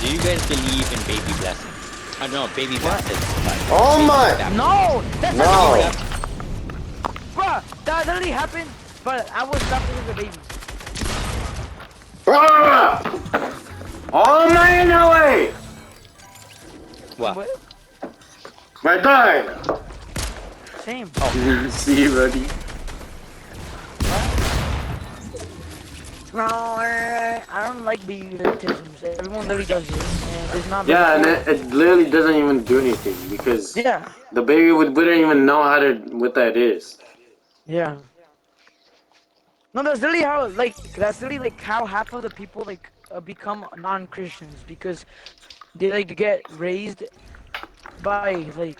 Do you guys believe in baby blessings? I don't know, baby baptism. Oh Baby my! baptism. No! That's No. not bruh, that literally happened, but I was baptized as a baby. Ah! Oh my, no way! What? My time! Same. See you, buddy. No, I don't like baby baptisms. Everyone literally does it, and it's not. Yeah, and very cool. it literally doesn't even do anything because Yeah, the baby wouldn't even know how to what that is. yeah. No, that's literally how that's literally like how half of the people become non-Christians because they get raised by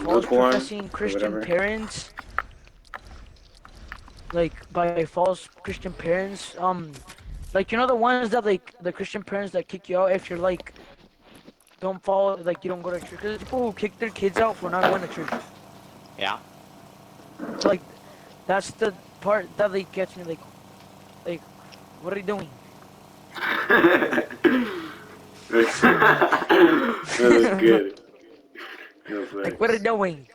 false Lukewarm professing or Christian whatever. parents, by false Christian parents. Like the ones that the Christian parents that kick you out if you're don't follow, you don't go to church. There's people who kick their kids out for not going to church. Yeah. So that's the part that gets me like what are you doing? That was good. No Like what are you thanks. doing?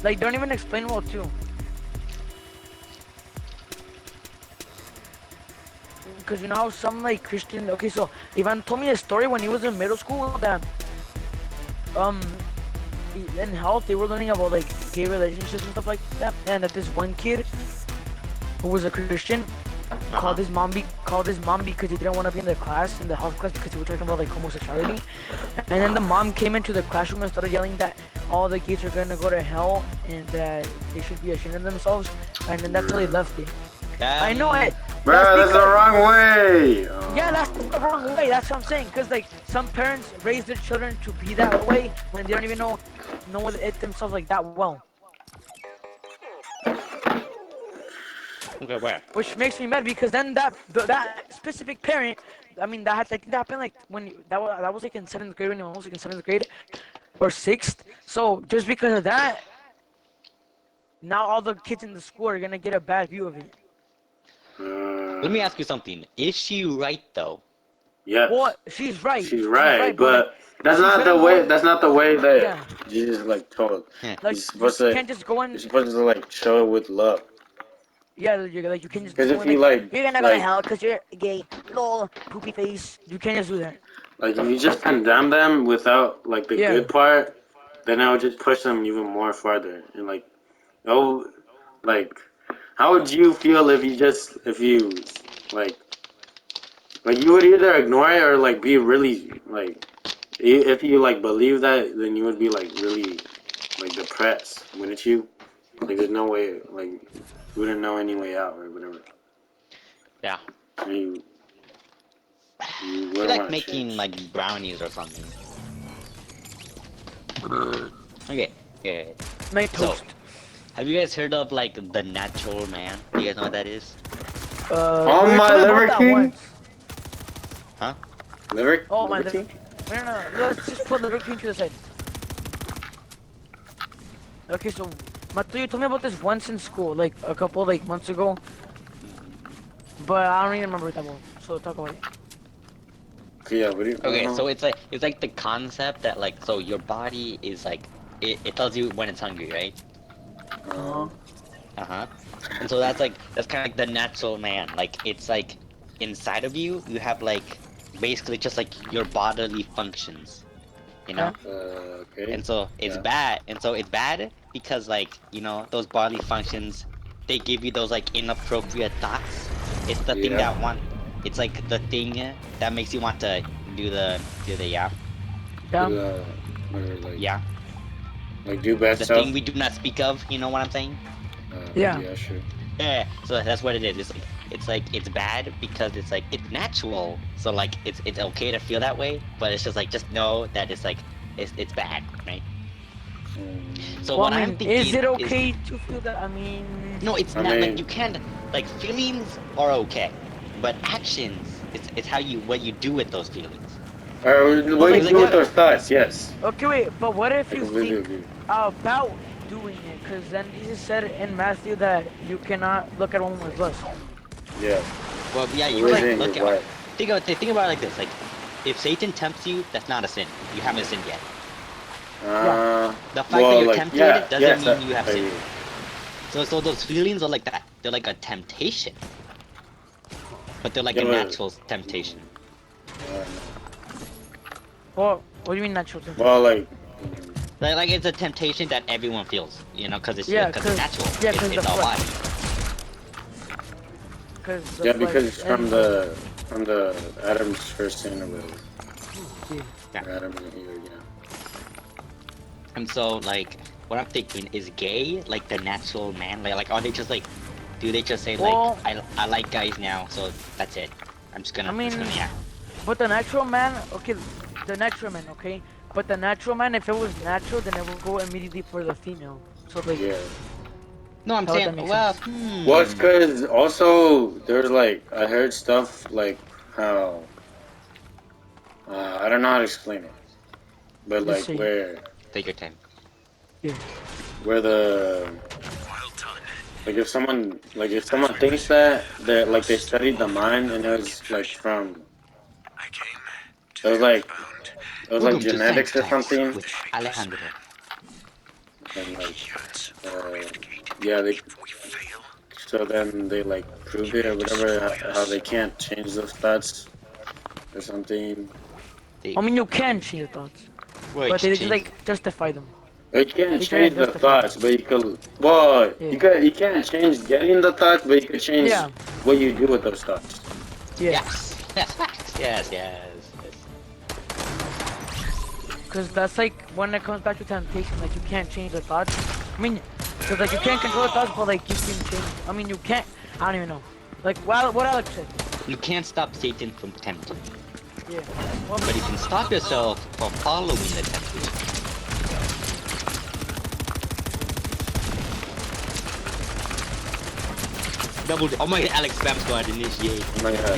Like don't even explain well too. Because you know how some Christian, okay, so Ivan told me a story when he was in middle school that um in health they were learning about gay relationships and stuff like that, and that this one kid who was a Christian called his mom because he didn't want to be in the class, in the health class, because he was talking about homosexuality. And then the mom came into the classroom and started yelling that all the kids are gonna go to hell and that they should be ashamed of themselves. And then that's how they left it. I know it. Bro, that's the wrong way. Oh. Yeah, that's the wrong way. That's what I'm saying. Because some parents raise their children to be that way when they don't even know it themselves that well. Okay, where? Which makes me mad because then that specific parent, I mean that happened when that was in 7th grade when I was in 7th grade or 6th. So just because of that, now all the kids in the school are gonna get a bad view of it. Let me ask you something. Is she right though? Yes. Well, she's right. She's right, but but that's not the way. That's not the way that Yeah. Jesus told. Yeah. Like You're you supposed to. can't just go You're in. supposed to show it with love. Yeah, you can't just Because go if in you you're gonna go to hell because you're gay. Lol, poopy face. You can't just do that. if you just condemn them without the Yeah. good part, then I would just push them even more farther. And oh, like, how would you feel if you like you would either ignore it or be really if you believe that, then you would be really depressed, wouldn't you? There's no way you wouldn't know any way out or whatever. Yeah. You I feel wouldn't like want to making change. brownies or something. Okay. Yeah. Make So, toast. have you guys heard of the natural man? Do you guys know what that is? Oh We were my talking Liver about that King? once. Huh? Liver? Oh my Liver Liver King? King. No. Let's just put Liver King to the side. Okay, so Mato, you told me about this once in school, a couple months ago, but I don't even remember that one. So talk about it. Yeah, what do you Okay, so it's the concept that so your body is it tells you when it's hungry, right? Uh-huh. Uh-huh. And so that's kind of the natural man. It's inside of you, you have basically just your bodily functions, you know? Yeah. okay. And so it's Yeah. bad. And so it's bad because those bodily functions, they give you those inappropriate thoughts. It's the thing Yeah. it's the thing that makes you want to do the yeah. Yeah. Or Yeah. do bad The stuff. thing we do not speak of, you know what I'm saying? Yeah. Yeah, sure. Yeah, so that's what it is. It's bad because it's natural. So it's okay to feel that way, but it's just know that it's bad, right? So Well, what I I'm mean, is thinking it is okay to feel that? I mean, no, it's I not mean, you can't feelings are okay, but actions it's how what you do with those feelings. or what do but you do with what? those thoughts? Yes. okay, wait, but what if I you completely think agree. about doing it? Because then Jesus said in Matthew that you cannot look at a woman with lust. Yeah. Well, yeah, you So can't Religion look is at what? think about it like this. Like, if Satan tempts you, that's not a sin. You haven't sinned yet. The fact that you're tempted doesn't mean you have sinned. So those feelings are like that. They're like a temptation. But they're like a natural temptation. Well, what do you mean natural temptation? Well, Like it's a temptation that everyone feels, you know, because it's Yeah, because it's natural. yeah, it's 'cause it's the our flesh. body. because it's from the Adam's first sin or whatever. Yeah. Or Adam and Eve, yeah. And so like, what I'm thinking is gay like the natural man? Like are they just like, do they just say Well- like I like guys now, so that's it? I'm just gonna, yeah. But the natural man, okay, the natural man, okay. But the natural man, if it was natural, then it would go immediately for the female. So like, Yeah. No, I'm How would that saying, make well, sense? Well, it's because also there's like I heard stuff like how I don't know how to explain it, but Let's like see. Take your time. where the like if someone thinks that like they studied the mind and it was like from it was like Welcome to genetics or Science Talks something. with Alejandro. And like, yeah, so then they like proved it or whatever, how they can't change those thoughts or something. I mean, you can change your thoughts, but they just like justify them. You can't They change try the to thoughts, but you can. Well, Yeah. you can't change getting the thoughts, but you can change Yeah. what you do with those thoughts. Yeah. Yes. Because that's like when it comes back to temptation, like you can't change the thoughts. I mean, because like you can't control the thoughts, but like you can change. I mean, you can't. I don't even know. Like what Alex said. You can't stop Satan from tempting, Yeah. Well, but you can stop yourself from following the temptation. Oh my God, Alex Spam Squad initiate. Oh my God.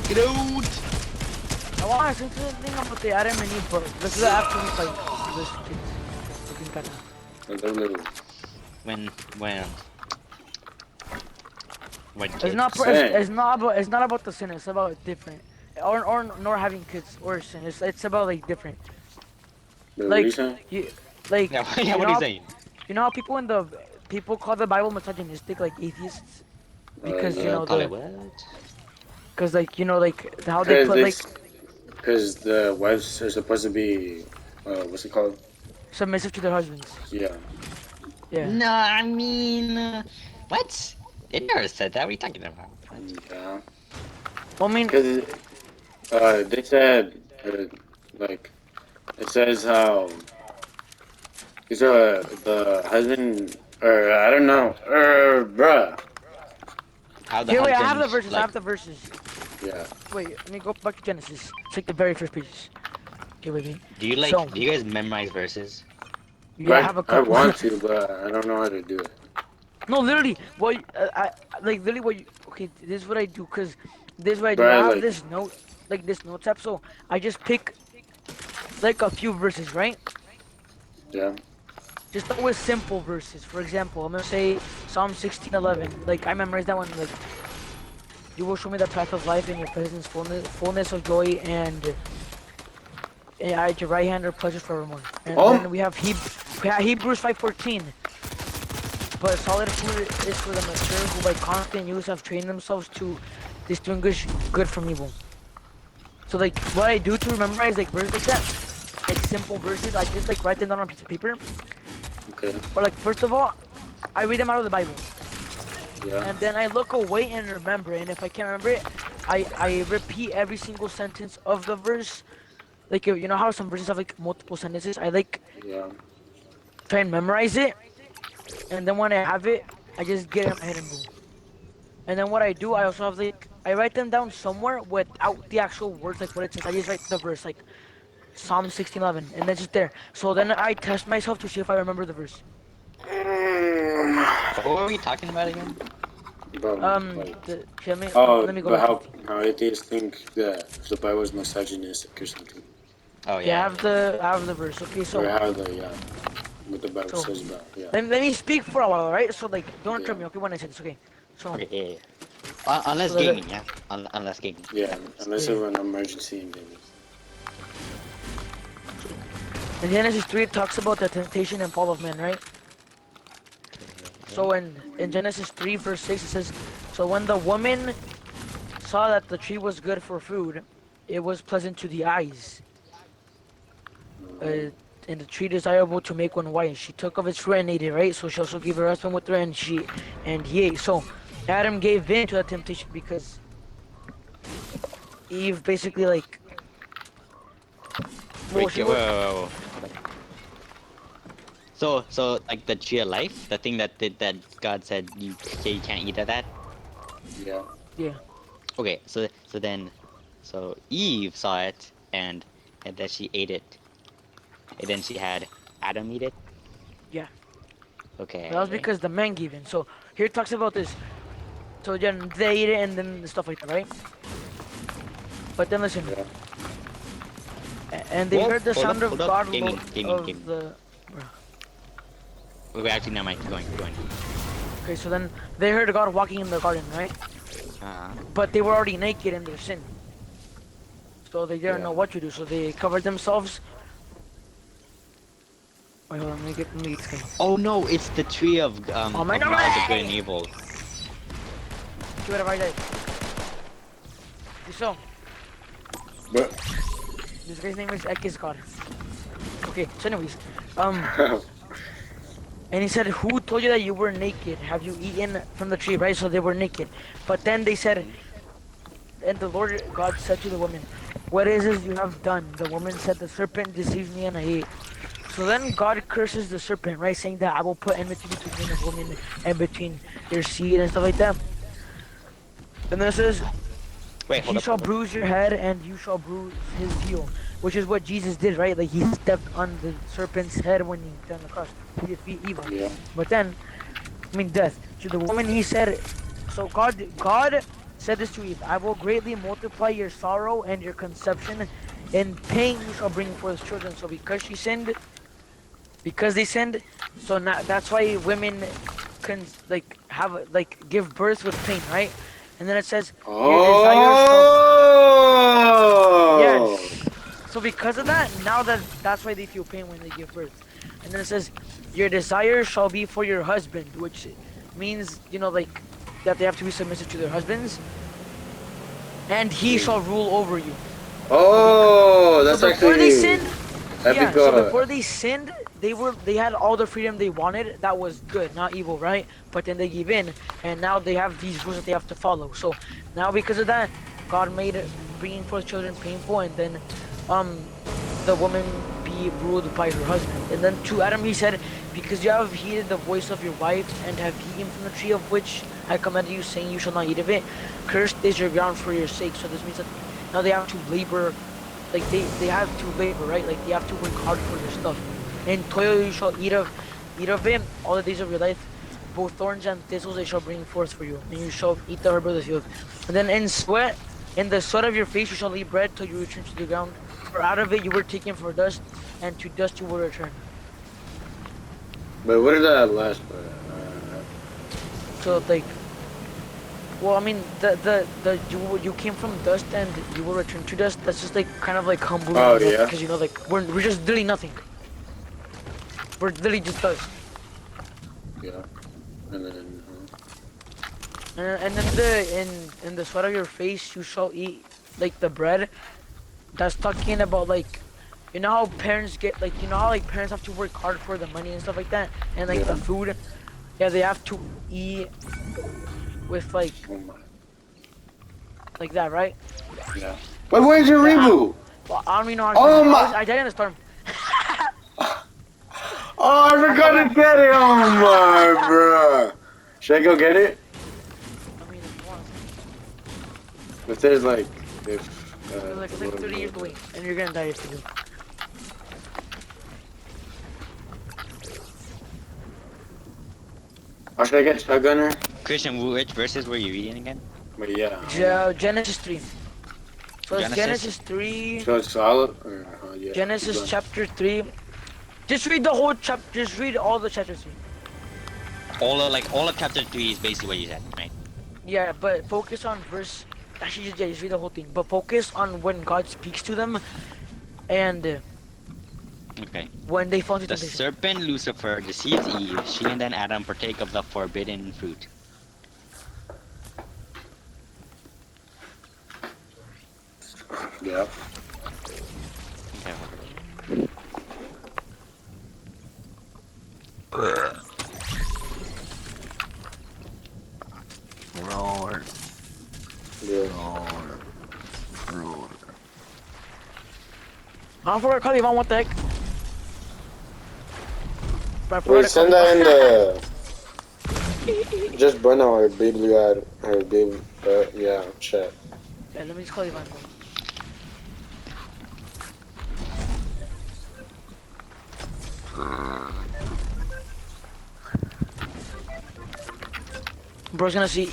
Get out! I want to say something about the Adam and Eve, but this is after we fight this kids. Looking kind of. They're little. When It's not. Sin. It's not about the sin. It's about different. Or nor having kids or sin. It's about like different. What are Like you saying? like. Yeah, you what know are you how- saying? You know how people call the Bible misogynistic, like atheists, because you yeah. know Call the it what? because like you know like how they put like Because the wives are supposed to be, what's it called? submissive to their husbands. Yeah. Yeah. No, I mean, what? It never said that. What are you talking about? Yeah. I mean, Because they said, like, it says how, the husband, or I don't know, bruh. How the here wait, I have husband, the verses. like, I have the verses. Yeah. Wait, let me go back to Genesis. It's like the very first pages. Okay, wait. do you like? So- Do you guys memorize verses? Yeah, I have a I couple. want to, but I don't know how to do it. No, literally, what I like literally what you okay, this is what I do, cause this is what I do. Right, I have like- this note, like this notes app, so I just pick like a few verses, right? Yeah. Just always simple verses. For example, I'm gonna say Psalm 16:11. Like I memorized that one. Like, you will show me the path of life in your presence, fullness of joy, and at your right hand are pleasures forevermore. And then we have Hebrews 5:14. But solid food is for the mature who by constant use have trained themselves to distinguish good from evil. So like what I do to memorize like verses like that, like simple verses, I just like write them down on a piece of paper. Okay. But like first of all, I read them out of the Bible. Yeah. And then I look away and remember, and if I can't remember it, I repeat every single sentence of the verse. Like you know how some verses have like multiple sentences? I like Yeah. try and memorize it, and then when I have it, I just get it in my head and boom. And then what I do, I also have like I write them down somewhere without the actual words, like what it says. I just write the verse, like Psalm 16:11, and that's just there. So then I test myself to see if I remember the verse. What were we talking about again? But, like, Let me go. but back. how atheists think that the Bible is misogynistic or something. Oh Yeah, yeah. I have the verse. Okay, so Or how what the Bible So- says about, yeah. let me speak for a while, right? So like, don't interrupt Yeah. me, okay? When I say this, okay? So Yeah. Unless So that- gaming, yeah. Unless gaming. Yeah, unless it were an emergency in Vegas. In Genesis 3, it talks about the temptation and fall of man, right? So in Genesis 3, verse 6, it says, so when the woman saw that the tree was good for food, it was pleasant to the eyes, and the tree desirable to make one wise. She took of its fruit and ate it, right? So she also gave her husband with her, and he ate. So Adam gave in to that temptation because Eve basically like. Well, Wait, she wait, was, wait, wait. So like the tree of life, the thing that God said you can't eat of that. Yeah. yeah. Okay, so Eve saw it and then she ate it, and then she had Adam eat it. Yeah. That was Okay. because the man gave in. So here it talks about this. So then they ate it and then stuff like that, right? But then listen, Yeah. and they Whoa, heard the hold sound up, of hold up. God Gaming, gaming, of gaming. the. Wait, actually, never mind. Keep going. Okay, so then they heard God walking in the garden, right? Uh-huh. But they were already naked in their sin, so they didn't Yeah. know what to do. So they covered themselves. Wait, hold on, let me get this guy. Oh no, it's the tree of Oh my of God! knowledge of good and evil. See what I did? So But this guy's name is Ekis God. Okay, so anyways, and he said, "Who told you that you were naked? Have you eaten from the tree?" Right? So they were naked. But then they said, and the Lord God said to the woman, "What is this you have done?" The woman said, "The serpent deceived me and I ate." So then God curses the serpent, right? Saying that I will put enmity between the woman and between your seed and stuff like that. And then it says, Wait, he shall bruise your head and you shall bruise his heel. Which is what Jesus did, right? Like he stepped on the serpent's head when he died on the cross. He defeat evil. yeah. But then, death. To the woman he said, so God said this to Eve, I will greatly multiply your sorrow and your conception. In pain you shall bring forth children. So because they sinned, so now that's why women can give birth with pain, right? And then it says, your desires shall. Oh. Yes. So because of that, now that's why they feel pain when they give birth. And then it says, your desire shall be for your husband, which means, that they have to be submissive to their husbands. And he shall rule over you. Oh, that's So before actually. they sinned, That'd be so good. before they sinned, they had all the freedom they wanted. That was good, not evil, right? But then they gave in, and now they have these rules that they have to follow. So now because of that, God made bringing forth children painful, and then the woman be ruled by her husband. And then to Adam he said, because you have heeded the voice of your wife and have eaten from the tree of which I commanded you, saying you shall not eat of it, cursed is your ground for your sake. So this means that now they have to labor, like they have to labor, right? Like they have to work hard for their stuff. And toil you shall eat of it all the days of your life. Both thorns and thistles they shall bring forth for you, and you shall eat the herb of the field. And then in the sweat of your face you shall eat bread till you return to the ground. For out of it you were taken for dust, and to dust you will return. But what is that last part? So like, well, you came from dust and you will return to dust. That's just like kind of like humbling. Oh, yeah. Because we're just literally nothing. We're literally just dust. Yeah. And then. And then in the sweat of your face you shall eat like the bread. That's talking about like, you know how parents get like, how like parents have to work hard for the money and stuff like that, and like the food, yeah, they have to eat with like Oh my. like that, right? Yeah. But where's your reboot? Well, I don't even know how to Oh say it. my- I died in a storm. Oh, I forgot to get it. Oh my, bruh. Should I go get it? I mean, if you want. It says like if. It's like 30 years away, and you're gonna die if you do. Or should I get Shotgunner? Christian, which verses were you reading again? But yeah. Genesis 3. So it's Genesis? Genesis 3. So it's solid? Or, yeah. Genesis Keep going. chapter 3. Just read the whole chapter. Just read all the chapters. All of chapter 3 is basically what you said, right? Yeah, but focus on verse. Actually, just read the whole thing. But focus on when God speaks to them, and Okay. when they fall into The temptation. serpent Lucifer deceives Eve. She and then Adam partake of the forbidden fruit. Yeah. Okay. Yeah. I forgot to call Ivan. What the heck? But I forgot Wait, to call send that in Ivan. the. Just Brenna or Biblia or Bib. Yeah, chat. Yeah, let me just call Ivan. Bro. Bro's gonna see.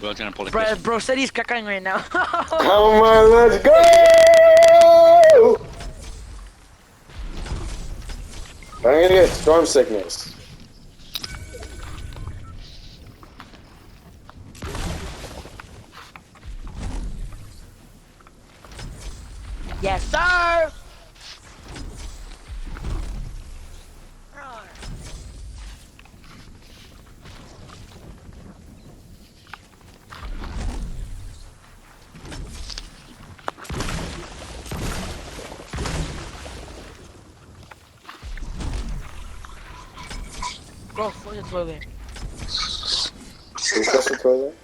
Bro's gonna pull a Christian. Bro said he's cackling right now. Come on, let's go! I'm gonna get storm sickness. Yes, sir. Bro, flush the toilet. Who's supposed to throw that?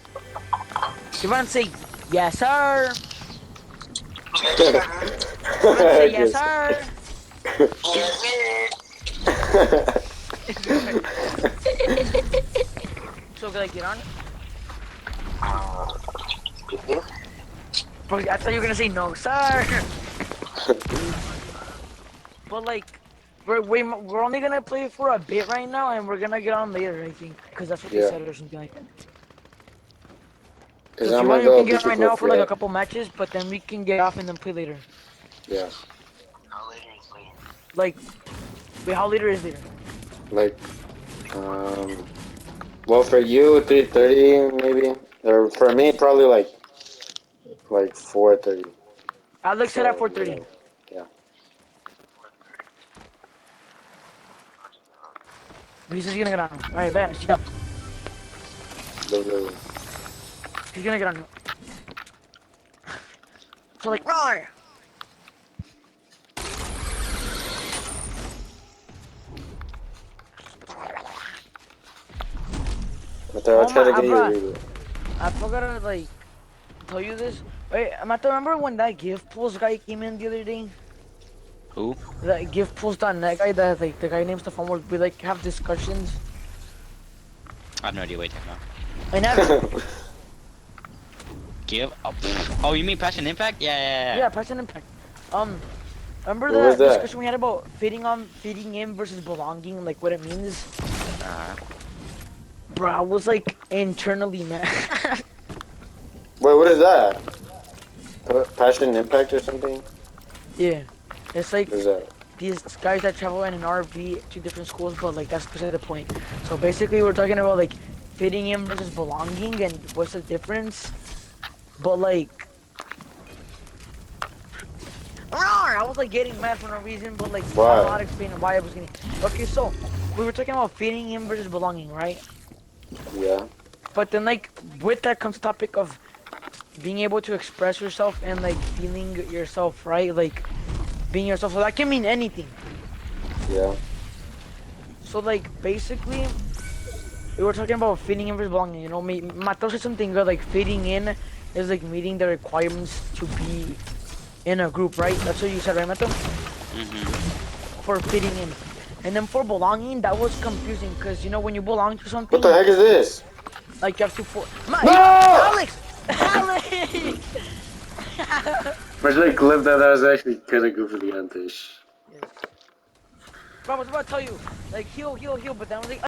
Ivan say, yes, sir. Ivan say, yes, sir. So, can I get on? Bro, I thought you were gonna say no, sir. But like, we're only gonna play for a bit right now, and we're gonna get on later, I think, because that's what they Yeah. said or something like that. Cause So if I'm you gonna want, you go can get beat on right people now up for like a that. couple matches, but then we can get off and then play later. Yeah. Like, wait, how later is later? Like, well, for you, 3:30 maybe, or for me, probably like 4:30. Alex said at 4:30. whatever. Yeah. He's just gonna get on. All right, bet. Yeah, Literally. he's gonna get on. So like, roar. I'll try to get you a bruh, reboot. I forgot to like tell you this. Wait, Matt, remember when that gift pools guy came in the other day? Who? That gift pools.net guy, that like the guy names the phone where we like have discussions. I have no idea what you're talking about. And that, Give up. Oh, you mean Passion Impact? Yeah. yeah, Passion Impact. Remember What was the that? discussion we had about fitting in versus belonging, like what it means? Bro, I was like internally mad. Wait, what is that? Passion Impact or something? Yeah, it's like What is that? these guys that travel in an RV to different schools, but like that's beside the point. So basically, we're talking about like fitting in versus belonging and what's the difference. But like, I was like getting mad for no reason, but like Why? I don't know how to explain why I was getting. Okay, so we were talking about fitting in versus belonging, right? Yeah. But then like with that comes the topic of being able to express yourself and like feeling yourself, right? Like being yourself. So that can mean anything. Yeah. So like basically, we were talking about fitting in versus belonging. You know, Mateo said something good, like fitting in is like meeting the requirements to be in a group, right? That's what you said, right, Mateo? For fitting in. And then for belonging, that was confusing because you know when you belong to something, What the heck is this? like you have to No! Alex! Alex! There's a clip that was actually kind of goofy antes. Bro, I was about to tell you, like heal, but then I was like,